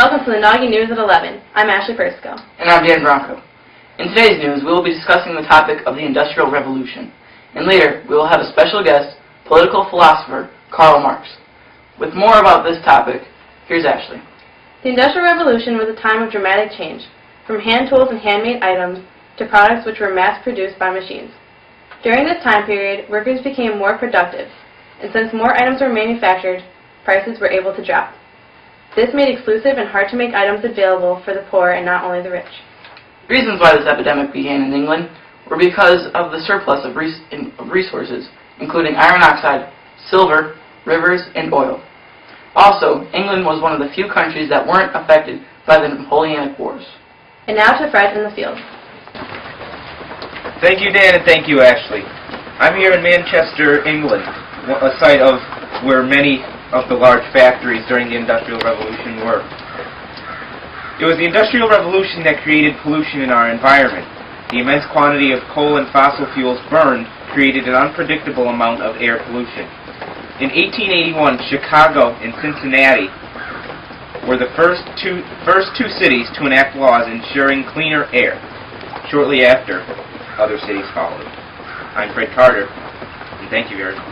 welcome to the Nagy News at 11. I'm Ashley Persco. And I'm Dan Bronco. In today's news, we will be discussing the topic of the Industrial Revolution. And later, we will have a special guest, political philosopher Karl Marx. With more about this topic, here's Ashley. The Industrial Revolution was a time of dramatic change, from hand tools and handmade items to products which were mass-produced by machines. During this time period, workers became more productive, and since more items were manufactured, prices were able to drop. This made exclusive and hard-to-make items available for the poor and not only the rich. Reasons why this epidemic began in England were because of the surplus of resources, including iron oxide, silver, rivers, and oil. Also, England was one of the few countries that weren't affected by the Napoleonic Wars. And now to Fred in the field. Thank you, Dan, and thank you, Ashley. I'm here in Manchester, England, a site of where many of the large factories during the Industrial Revolution were. It was the Industrial Revolution that created pollution in our environment. The immense quantity of coal and fossil fuels burned created an unpredictable amount of air pollution. In 1881, Chicago and Cincinnati were the first two cities to enact laws ensuring cleaner air. Shortly after, other cities followed. I'm Fred Carter, and thank you very much.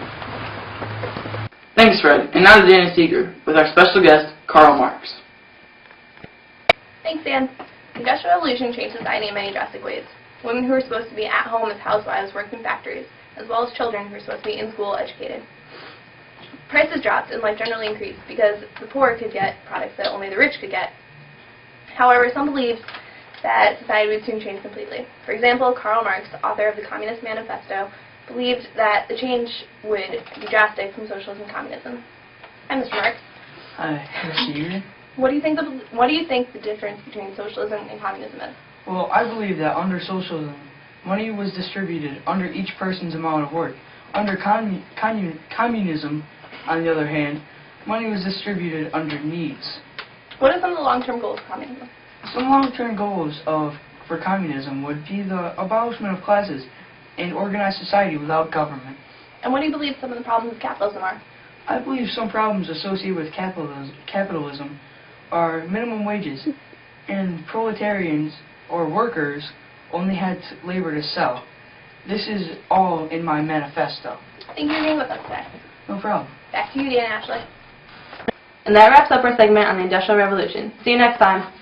Thanks, Fred. And now to Danny Seeger with our special guest, Karl Marx. Thanks, Dan. The Industrial Revolution changed society in many drastic ways. Women who were supposed to be at home as housewives worked in factories, as well as children who were supposed to be in school educated. Prices dropped and life generally increased because the poor could get products that only the rich could get. However, some believed that society would soon change completely. For example, Karl Marx, the author of the Communist Manifesto, believed that the change would be drastic from socialism and communism. Hi, Mr. Marx. Hi, Mr. Seeger. What do you think the difference between socialism and communism is? Well, I believe that under socialism, money was distributed under each person's amount of work. Under communism, on the other hand, money was distributed under needs. What are some of the long-term goals of communism? Some long-term goals for communism would be the abolishment of classes and organized society without government. And what do you believe some of the problems of capitalism are? I believe some problems associated with capitalism are minimum wages, and proletarians or workers only had labor to sell. This is all in my manifesto. Thank you for being with us today. No problem. Back to you, Dan and Ashley. And that wraps up our segment on the Industrial Revolution. See you next time.